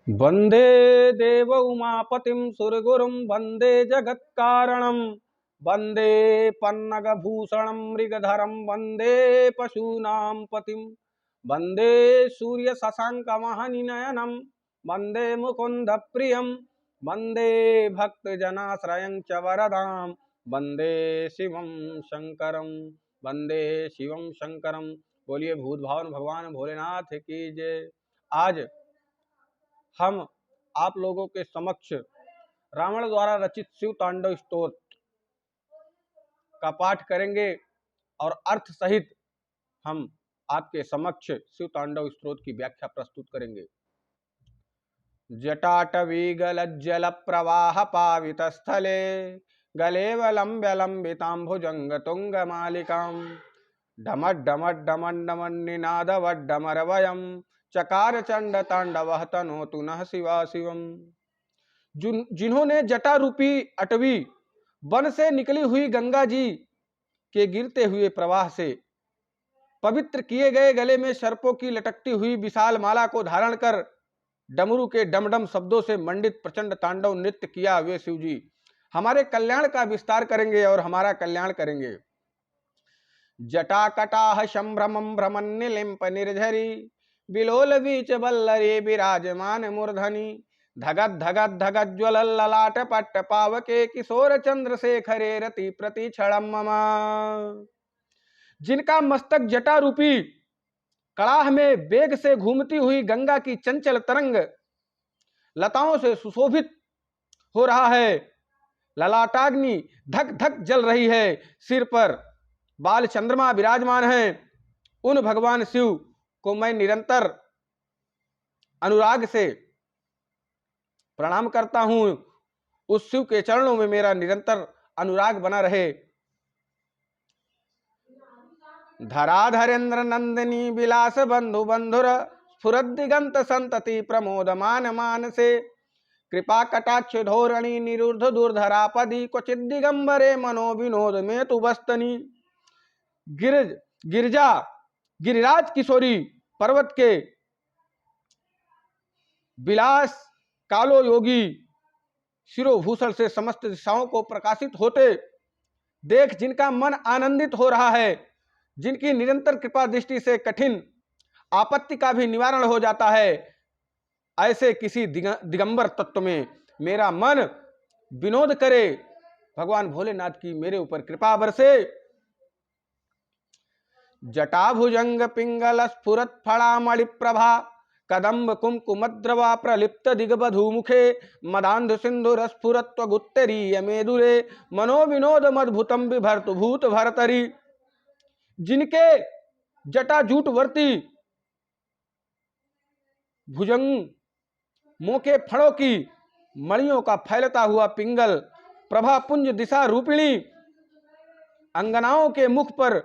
वंदे देव उमापतिं सुरगुरुं वंदे जगत्कारणं वंदे पन्नगभूषणं मृगधरं वंदे पशूनां पतिं वंदे सूर्यशशाङ्कमहनिनयनं वंदे मुकुन्दप्रियं वंदे भक्तजनाश्रयं च वरदां वंदे शिवं शंकरं वंदे शिवं शंकरं। बोलिए भूत भावन भगवान भोलेनाथ की जय। आज हम आप लोगों के समक्ष रावण द्वारा रचित शिव तांडव स्तोत्र का पाठ करेंगे और अर्थ सहित हम आपके समक्ष शिव तांडव स्तोत्र की व्याख्या प्रस्तुत करेंगे। जटाटवी गलज्जल प्रवाह पावित स्थले गलेवलंब्य लंबितांभुजंग तुंग मालिकां डमड डमड डमन डमन निनाद वड्डमरवयम् चकार चंड तांडव तनोतु नः शिवा शिवम। जिन्होंने जटा रूपी अटवी वन से निकली हुई गंगा जी के गिरते हुए प्रवाह से पवित्र किए गए गले में सर्पों की लटकती हुई विशाल माला को धारण कर डमरू के डमडम शब्दों से मंडित प्रचंड तांडव नृत्य किया, वे शिव जी हमारे कल्याण का विस्तार करेंगे और हमारा कल्याण करेंगे। जटा कटाह संभ्रमं भ्रमन निलिंप निर्झरी बिलोल बीच बल्लरे विराजमान मूर्धनि धगत धगत धगत ज्वल ललाट पट्ट पावके किशोर चंद्रशेखरे रति प्रति क्षणम ममा। जिनका मस्तक जटा रूपी कड़ाह में वेग से घूमती हुई गंगा की चंचल तरंग लताओं से सुशोभित हो रहा है, ललाटाग्नि धक धक जल रही है, सिर पर बाल चंद्रमा विराजमान है, उन भगवान शिव को मैं निरंतर अनुराग से प्रणाम करता हूं। उस शिव के चरणों में मेरा निरंतर अनुराग बना रहे। धराधरेन्द्र नंदिनी विलास बंधु बंधुर स्फुरद दिगंत संतति प्रमोदमान मानसे कृपा कटाक्ष धोरणी निरुद्ध दुर्धरापदी क्वचित दिगंबरे मनो विनोद में तु बस्तनी। गिरिजा गिरिराज किशोरी पर्वत के विलास कालो योगी शिरोभूषण से समस्त दिशाओं को प्रकाशित होते देख जिनका मन आनंदित हो रहा है, जिनकी निरंतर कृपा दृष्टि से कठिन आपत्ति का भी निवारण हो जाता है, ऐसे किसी दिगंबर तत्व में मेरा मन विनोद करे। भगवान भोलेनाथ की मेरे ऊपर कृपा बरसे। जटाभुजंग पिंगल स्फुरत फड़ामणि प्रभा कदम्ब कुमकुमद्रवा प्रलिप्त दिग्बधू मुखे मदांध सिंधुर स्फुरत्व गुत्तरीय मेदुरे मनो विनोद मद्भुतम विभर्तु भूत भरतरी। जिनके जटा जूटवर्ती भुजंग मुंह के फड़ों की मणियों का फैलता हुआ पिंगल प्रभा पुंज दिशा रूपिणी अंगनाओं के मुख पर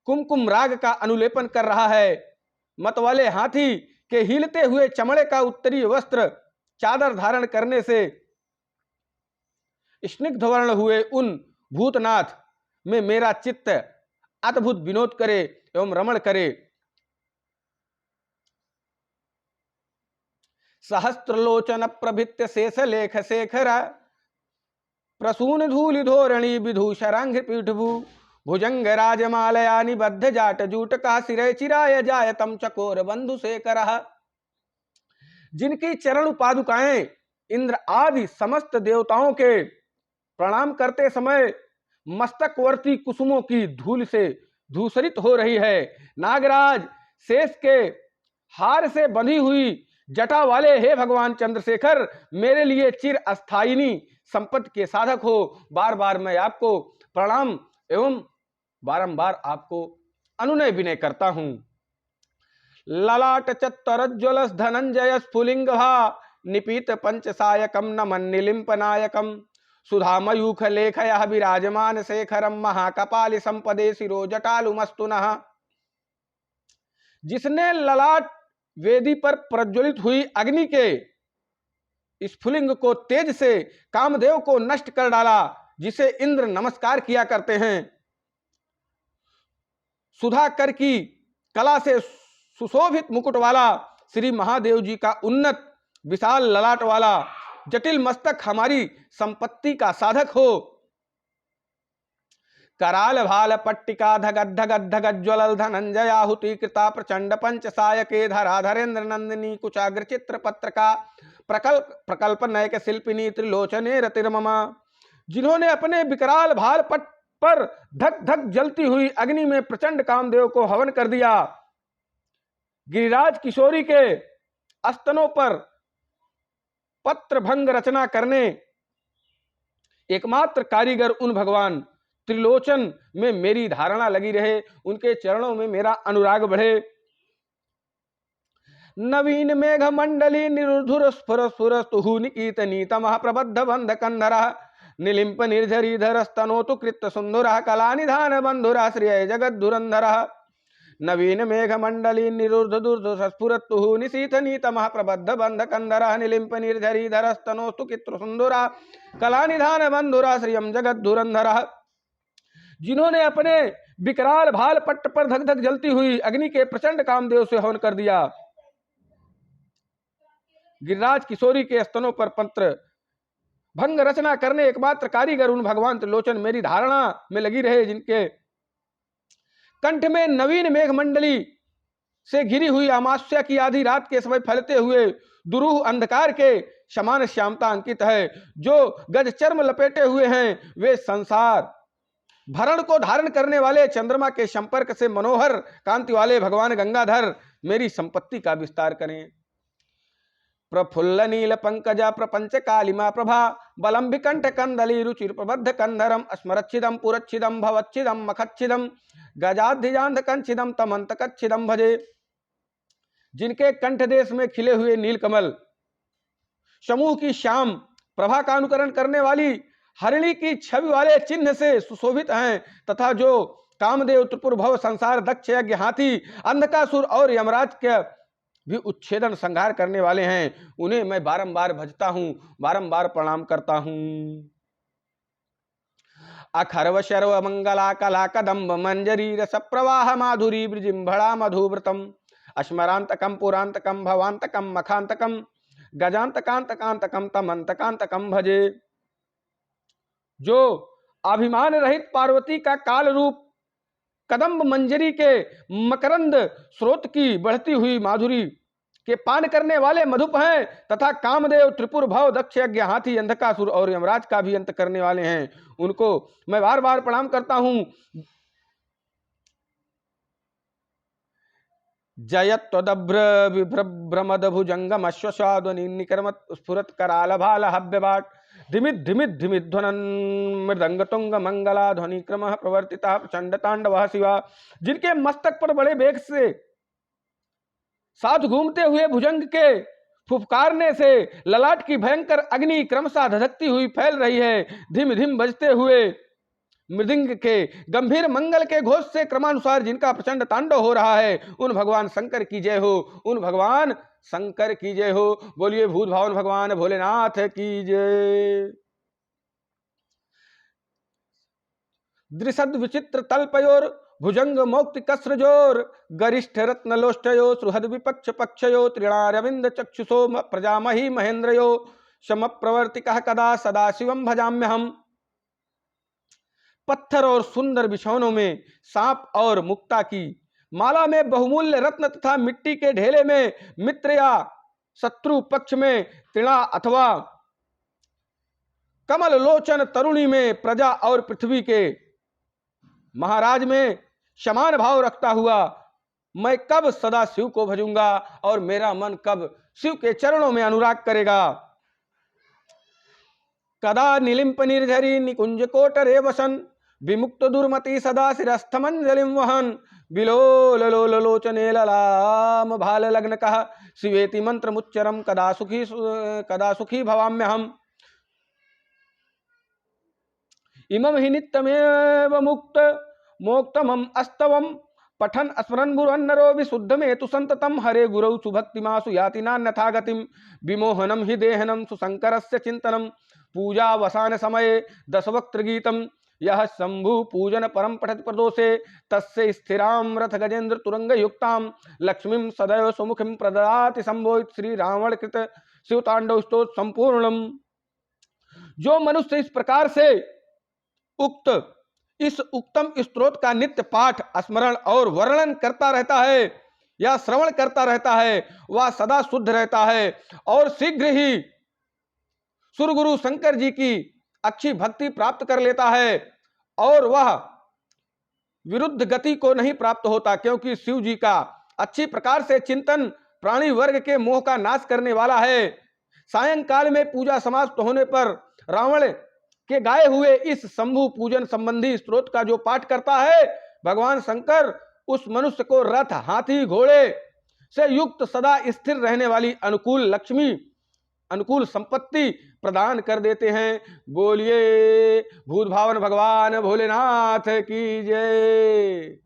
कुमकुम राग का अनुलेपन कर रहा है। मतवाले हाथी के हिलते हुए चमड़े का उत्तरीय वस्त्र चादर धारण करने से स्निग्ध वर्ण हुए उन भूतनाथ में मेरा चित्त अद्भुत विनोद करे एवं रमण करे। सहस्त्रलोचन प्रभित्य शेष लेख शेखर प्रसून धूलि धोरणी विधूषरांघ्र पीठभू भुजंग राजमालया निबद्ध जाट जूट का सिरे चिराय जायतम चकोर बंधु शेखर। जिनकी चरण पादुकाएं इंद्र आदि समस्त देवताओं के प्रणाम करते समय मस्तकवर्ती कुसुमों की धूल से धूसरित हो रही है। नागराज शेष के हार से बंधी हुई जटा वाले हे भगवान चंद्रशेखर मेरे लिए चिर अस्थायिनी संपत्ति के साधक हो। बार बार मैं आपको प्रणाम एवं बारंबार आपको अनुनय विनय करता हूं। ललाट चत्तरज्ज्वल धनंजय स्फुलिंग भा निपीत पंचसायकम नमन निलिंप नायकम सुधामयूख लेखय विराजमान शेखरम महाकपालि संपदे शिरो जटालुमस्तुनः। जिसने ललाट वेदी पर प्रज्वलित हुई अग्नि के स्फुलिंग को तेज से कामदेव को नष्ट कर डाला, जिसे इंद्र नमस्कार किया करते हैं। सुधाकर की कला से सुशोभित मुकुट वाला श्री महादेव जी का उन्नत विशाल ललाट वाला, जटिल मस्तक हमारी संपत्ति का साधक हो। कराल भाल पट्टिका धगद धगद धगद ज्वलल धनंजयाहुति कृता प्रचंड पंच सायके धरा धरेन्द्र नंदिनी कुचाग्र चित्र पत्रका प्रकल्प नयक शिल्पिनी त्रिलोचने रतिर्ममा। जिन्होंने अपने विकराल भाल पट पर धक धक जलती हुई अग्नि में प्रचंड कामदेव को हवन कर दिया। गिरिराज किशोरी के स्तनों पर पत्र भंग रचना करने एकमात्र कारीगर उन भगवान त्रिलोचन में मेरी धारणा लगी रहे, उनके चरणों में मेरा अनुराग बढ़े। नवीन मेघ मंडली निरुधुर स्फुर स्फुर स्तुहु निकीत नीतमः प्रबद्ध बंध कंधरः निलिंप निर्झरीधर स्तनोतु कृत सुंदरः कला निधान बंधुराश्रय जगद धुरंधरः। नवीन मेघ मंडली निरुद्धुर्ध स्फुरत्तुहु निशीथ नीतमः प्रबद्ध बंध कंधरः निलिंप निर्झरीधर स्तनोतु कृत सुंदरः कला निधान बंधुराश्रयम जगद धुरंधरः। जिन्होंने अपने विकराल भाल पट्ट पर धक धक जलती हुई अग्नि के प्रचंड कामदेव से हवन कर दिया। गिरिराज किशोरी के स्तनों पर पत्र भंग रचना करने एकमात्र कारीगर उन भगवान त्रिलोचन मेरी धारणा में लगी रहे, जिनके कंठ में नवीन मेघ मंडली से घिरी हुई अमावस्या की आधी रात के समय फैलते हुए दुरूह अंधकार के समान श्यामता अंकित है। जो गज चर्म लपेटे हुए हैं वे संसार भरण को धारण करने वाले चंद्रमा के संपर्क से मनोहर कांति वाले भगवान गंगाधर मेरी संपत्ति का विस्तार करें। प्रफुल्ल नील पंकजा प्रपंच कालिमा प्रभा बलम विकंठ कंदली रुचिर प्रबद्ध कंधरम स्मरच्छिदम पुरच्छिदम भवच्छिदम मखच्छिदम गजाधिजांध कंचिदम तमंत कच्छिदम भजे। जिनके कंठ देश में खिले हुए नील कमल समूह की श्याम प्रभा का अनुकरण करने वाली हरिणी की छवि वाले चिन्ह से सुशोभित हैं, तथा जो कामदेव त्रिपुर भव संसार दक्ष यज्ञ हाथी अंधकासुर और यमराज के भी उच्छेदन संहार करने वाले हैं, उन्हें मैं बारंबार भजता हूं, बारंबार प्रणाम करता हूं। अखर्व शर्व मंगला कला कदम्ब मंजरी रस प्रवाह माधुरी ब्रजिम्भड़ा मधुव्रतम अस्मरांतकम पुरांतकम भवांतकम मखांतकम गजांतकांतकांतकम तमंतकांतकम भजे। जो अभिमान रहित पार्वती का काल रूप कदम्ब मंजरी के मकरंद स्रोत की बढ़ती हुई माधुरी के पान करने वाले मधुप हैं, तथा कामदेव त्रिपुर भव दक्ष यज्ञ हाथी अंधकासुर और यमराज का भी अंत करने वाले हैं, उनको मैं बार बार प्रणाम करता हूं। जयत्वदभ्र विभ्रमद भुजंगम अश्वशाध्वनि निकर्मत स्फुरत कराल भाल हव्यबाट धिमित धिमित धिमित ध्वनन मृदंग तुंग मंगला ध्वनि क्रम प्रवर्तिता प्रचंड तांडव शिवा। जिनके मस्तक पर बड़े वेग से साथ घूमते हुए भुजंग के फुफकारने से ललाट की भयंकर अग्नि क्रमशः धधकती हुई फैल रही है। धिम धिम बजते हुए मृदंग के गंभीर मंगल के घोष से क्रमानुसार जिनका प्रचंड तांडव हो रहा है, उन भगवान शंकर की जय हो, उन भगवान शंकर की जय हो। बोलिए भूत भावन भगवान भोलेनाथ की जय। दृशद विचित्र तल्पयोर भुजंग मोक्ति कसृजोर गरिष्ठ रत्नलोष्टयो सुहद विपक्ष पक्षयो त्रिणारविंद चक्षुषो प्रजामही महेंद्रयो शम प्रवर्तिकः कदा सदा शिवम भजाम्यहम्। पत्थर और सुंदर बिछौनों में सांप और मुक्ता की माला में बहुमूल्य रत्न तथा मिट्टी के ढेले में मित्र या शत्रु पक्ष में तृणा अथवा कमल लोचन तरुणी में प्रजा और पृथ्वी के महाराज में समान भाव रखता हुआ मैं कब सदा शिव को भजूंगा और मेरा मन कब शिव के चरणों में अनुराग करेगा। कदा निलिंप निर्झरी निकुंज कोटरे वसन विमुक्त दुर्मति सदा शिरस्थमंजलिम वहन बिलोलोचने ललाम भाल लग्न कह शिवेति मंत्र मुच्चरम कदा सुखी भवाम्यहम्। इमं हि नित्यमेव मुक्त मोक्तमं अस्तवं पठन स्मरन् गुरुन्नरो विशुद्धमेतु संततम हरे गुरौ सुभक्तिमासु याति नान्यथा गतिं विमोहनं हि देहनं सुशंकरस्य चिंतनं पूजा वसान समये दशवक्त्र गीतम यह शंभु पूजन परम पठति प्रदोषे तस्य स्थिराम रथ गजेंद्र तुरंग युक्ताम लक्ष्मीं सदैव सुमुखिं प्रददाति संभोहित श्री रावण कृत शिव तांडव स्तोत्र संपूर्णम। जो मनुष्य इस प्रकार से इस उत्तम स्तोत्र का नित्य पाठ, स्मरण और वर्णन करता रहता है या श्रवण करता रहता है, वह सदा शुद्ध रहता है और शीघ्र ही सुरगुरु शंकर जी की अच्छी भक्ति प्राप्त कर लेता है और वह विरुद्ध गति को नहीं प्राप्त होता, क्योंकि शिव जी का अच्छी प्रकार से चिंतन प्राणी वर्ग के मोह का नाश करने वाला है। सायंकाल में पूजा समाप्त होने पर रावण के गाए हुए इस शंभु पूजन संबंधी स्तोत्र का जो पाठ करता है, भगवान शंकर उस मनुष्य को रथ, हाथी, घोड़े से युक्त सदा स्थिर रहने वाली अनुकूल लक्ष्मी, अनुकूल संपत्ति प्रदान कर देते हैं। बोलिए भूत भावन भगवान भोलेनाथ की जय।